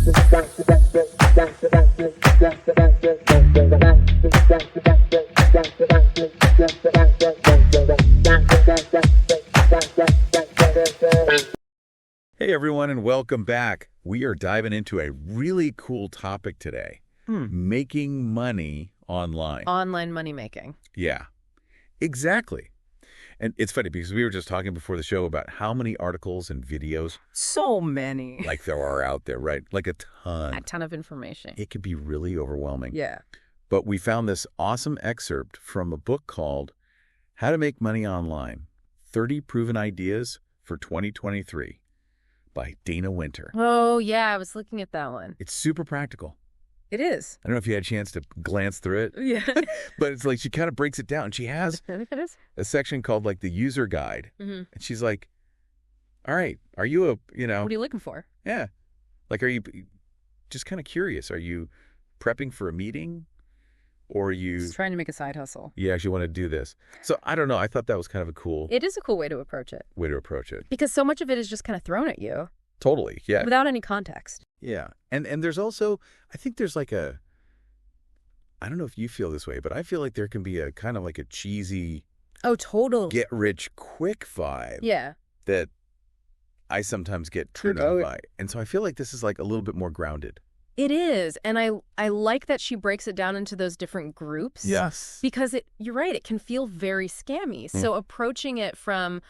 Hey everyone, and welcome back. We are diving into a really cool topic today. Making money online. Online money making. Yeah, exactly. And it's funny because we were just talking before the show about how many articles and videos So many. like there are out there, right? Like a ton. A ton of information. It can be really overwhelming. Yeah. But we found this awesome excerpt from a book called How to Make Money Online, 30 Proven Ideas for 2023 by Dana Winter. Oh, yeah. I was looking at that one. It's super practical. It is. I don't know if you had a chance to glance through it, Yeah. but it's like she kind of breaks it down. She has It is. a section called like the user guide. Mm-hmm. And she's like, all right, are you What are you looking for? yeah. Like, are you just kind of curious? Are you prepping for a meeting or are you Just trying to make a side hustle. you actually want to do this? So I don't know. I thought that was kind of a cool It is a cool way to approach it. way to approach it. Because so much of it is just kind of thrown at you Totally. Yeah. without any context. Yeah. And there's also, I think there's like I don't know if you feel this way, but I feel like there can be a kind of like a cheesy Oh, total. get rich quick vibe Yeah. that I sometimes get turned on by. And so I feel like this is like a little bit more grounded. It is. And I like that she breaks it down into those different groups. Yes. Because you're right, it can feel very scammy. So approaching it from,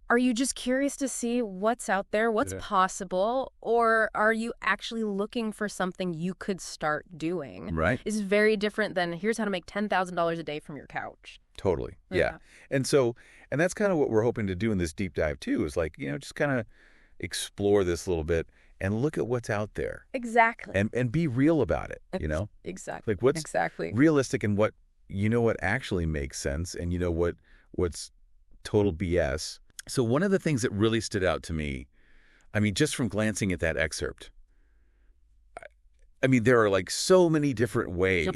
are you just curious to see what's out there, what's possible, or are you actually looking for something you could start doing? Right. Is very different than here's how to make $10,000 a day from your couch. Totally. Yeah. Yeah. And that's kind of what we're hoping to do in this deep dive too, is like, just kind of explore this a little bit and look at what's out there Exactly. and be real about it, Exactly. Like what's exactly. realistic and what actually makes sense and what's total BS. So one of the things that really stood out to me, I mean, just from glancing at that excerpt, I mean, there are like so many different ways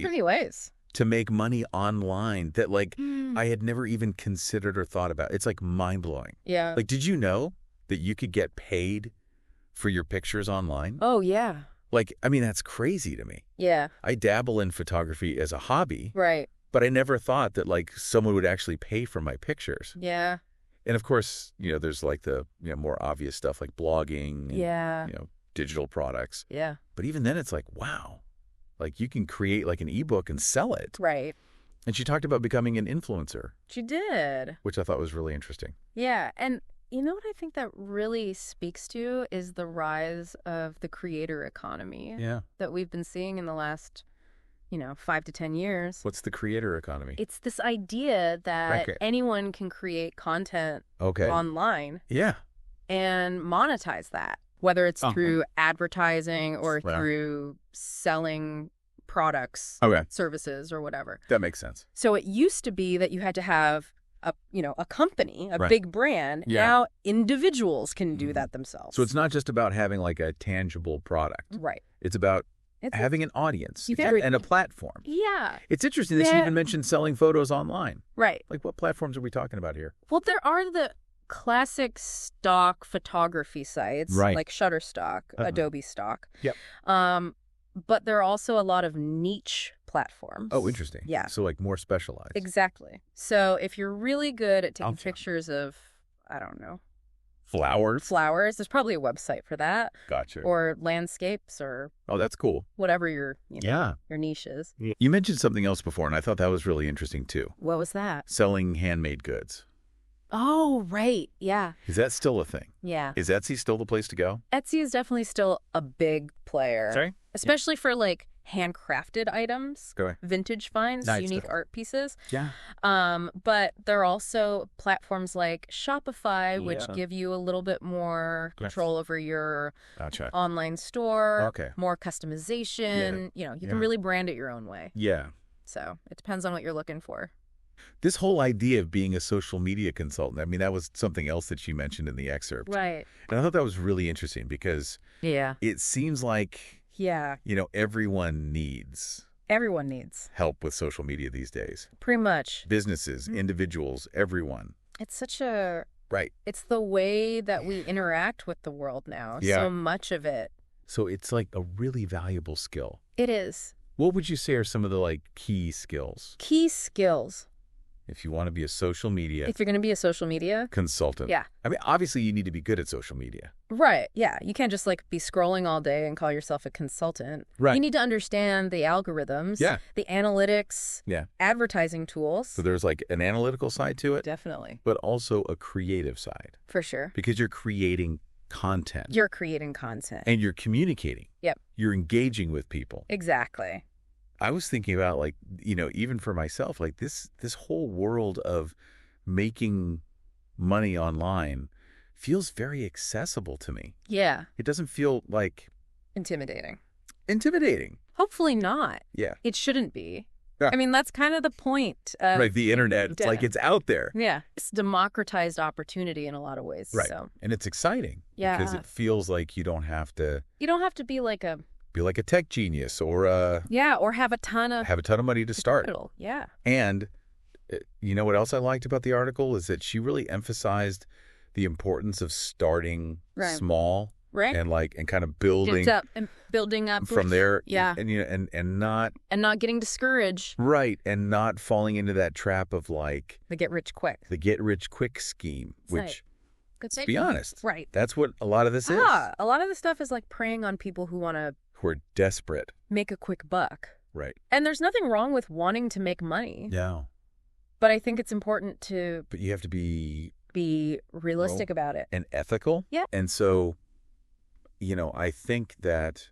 to make money online that like I had never even considered or thought about. It's like mind-blowing. Yeah. Like, did you know that you could get paid for your pictures online? Oh, yeah. Like, I mean, that's crazy to me. Yeah. I dabble in photography as a hobby, Right. but I never thought that like someone would actually pay for my pictures. Yeah. And of course, there's like the more obvious stuff like blogging, and, Yeah. digital products. Yeah. But even then it's like, wow, like you can create like an ebook and sell it. Right. And she talked about becoming an influencer, She did. which I thought was really interesting. Yeah. And you know what I think that really speaks to is the rise of the creator economy that we've been seeing in the last, 5 to 10 years. What's the creator economy? It's this idea that anyone can create content online Yeah. and monetize that, whether it's through advertising or through selling products, services, or whatever. That makes sense. So it used to be that you had to have a company, a big brand. Yeah. Now individuals can do that themselves. So it's not just about having like a tangible product. Right. It's about having an audience and a platform. Yeah. It's interesting that she even mentioned selling photos online. Right. Like what platforms are we talking about here? Well, there are the classic stock photography sites, like Shutterstock, Adobe Stock. Yep. But there are also a lot of niche platforms. Oh, interesting. Yeah. So like more specialized. Exactly. So if you're really good at taking pictures of, I don't know, flowers, there's probably a website for that. Gotcha. Or landscapes or that's cool. Whatever your your niche is. You mentioned something else before, and I thought that was really interesting too. What was that? Selling handmade goods. Oh, right. Yeah. Is that still a thing? Yeah. Is Etsy still the place to go? Etsy is definitely still a big player. Sorry? Especially for like handcrafted items, vintage finds, nice unique stuff. art pieces. Yeah. But there are also platforms like Shopify, which give you a little bit more control over your online store, more customization. You can really brand it your own way. Yeah. So it depends on what you're looking for. This whole idea of being a social media consultant, I mean, that was something else that she mentioned in the excerpt. Right. And I thought that was really interesting because it seems like, everyone needs help with social media these days. Pretty much. Businesses, individuals, everyone. It's such a... Right. It's the way that we interact with the world now. Yeah. So much of it So it's like a really valuable skill. It is. What would you say are some of the like key skills Key skills. if you want to be a social media If you're going to be a social media. consultant? Yeah. I mean, obviously you need to be good at social media. Right. Yeah. You can't just like be scrolling all day and call yourself a consultant. Right. You need to understand the algorithms, Yeah. the analytics, Yeah. advertising tools. So there's like an analytical side to it, Definitely. but also a creative side For sure. because you're creating content You're creating content. and you're communicating. Yep. You're engaging with people. Exactly. I was thinking about like, even for myself, like this whole world of making money online feels very accessible to me. Yeah. It doesn't feel like Intimidating. intimidating. Hopefully not. Yeah. It shouldn't be. Yeah. I mean, that's kind of the point of Right. The internet, it's like it's out there. Yeah. It's democratized opportunity in a lot of ways. Right. So And it's exciting. Yeah. Because it feels like you don't have to you don't have to be like a tech genius or or have a ton of have a ton of money to start. capital. Yeah. And you know what else I liked about the article is that she really emphasized the importance of starting Right. small Right. and kind of building building up from there. Yeah. And not not getting discouraged. right and not falling into that trap of like They get rich quick. the get rich quick scheme, Right. which Good let's be honest, Right. that's what a lot of this is. A lot of the stuff is like preying on people who want to Who are desperate. make a quick buck. Right. And there's nothing wrong with wanting to make money. No. But I think it's important to But you have to be realistic about it. and ethical. Yeah. And so, I think that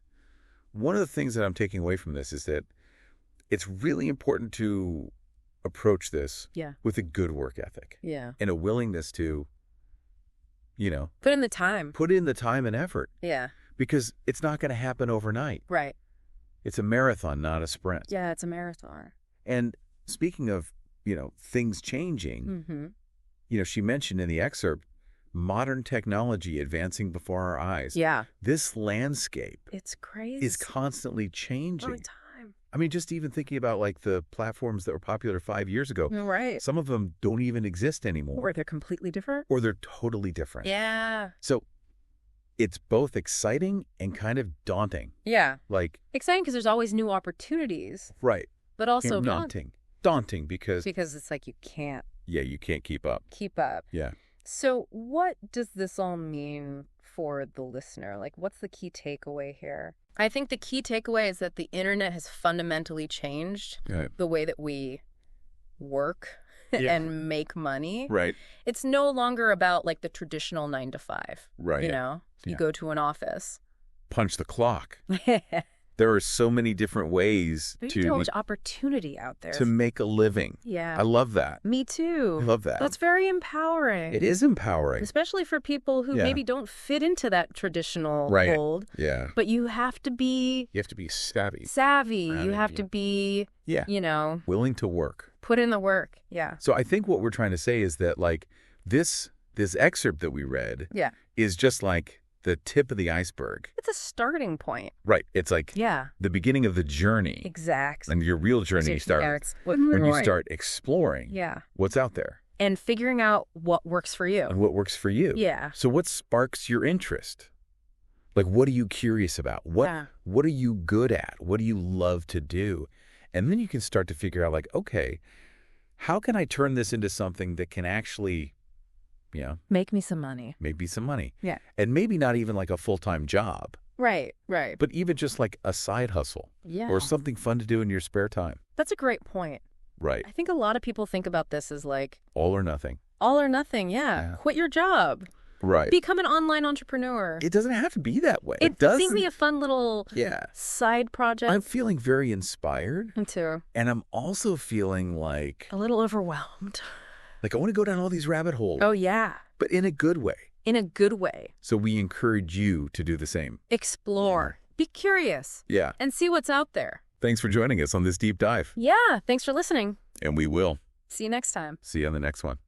one of the things that I'm taking away from this is that it's really important to approach this Yeah. with a good work ethic Yeah. and a willingness to, Put in the time. put in the time and effort Yeah. because it's not going to happen overnight. Right. It's a marathon, not a sprint. Yeah, it's a marathon. And speaking of, things changing, Mm-hmm. she mentioned in the excerpt, modern technology advancing before our eyes. Yeah. This landscape It's crazy. is constantly all changing. the time. I mean, just even thinking about like the platforms that were popular 5 years ago, Right. some of them don't even exist anymore. Or they're completely different. Or they're totally different. Yeah. So it's both exciting and kind of daunting. Yeah. Like, Exciting because there's always new opportunities, right. but also daunting. Daunting because, it's like you can't you can't keep up. keep up. Yeah. So what does this all mean for the listener? Like, what's the key takeaway here? I think the key takeaway is that the internet has fundamentally changed the way that we work Yeah. and make money. Right. It's no longer about like the traditional 9 to 5. Right. You know, you Yeah. go to an office. Punch the clock. There are so many different ways There's so much opportunity out there. to make a living. Yeah. I love that. Me too. I love that. That's very empowering. It is empowering. Especially for people who Yeah. maybe don't fit into that traditional Right. mold. Yeah. But you have to be You have to be savvy. You have to be, Yeah. Willing to work. put in the work. Yeah. So I think what we're trying to say is that like this excerpt that we read Yeah. is just like the tip of the iceberg. It's a starting point. Right. It's like Yeah. the beginning of the journey. Exactly. And your real journey starts when you start exploring Yeah. what's out there And figuring out what works for you. and what works for you. Yeah. So what sparks your interest? Like, what are you curious about? What are you good at? What do you love to do? And then you can start to figure out like, okay, how can I turn this into something that can actually, Make me some money. maybe some money? Yeah. And maybe not even like a full-time job, Right. Right. but even just like a side hustle Yeah. or something fun to do in your spare time. That's a great point. Right. I think a lot of people think about this as like All or nothing. all or nothing. Yeah. Quit your job. Right. Become an online entrepreneur. It doesn't have to be that way. It doesn't. seems to be a fun little side project. I'm feeling very inspired. Me too. And I'm also feeling like A little overwhelmed. I want to go down all these rabbit holes. Oh, yeah. But in a good way. In a good way. So we encourage you to do the same. Explore. Be curious. Yeah. And see what's out there. Thanks for joining us on this deep dive. Yeah. Thanks for listening. And we will. See you next time. See you on the next one.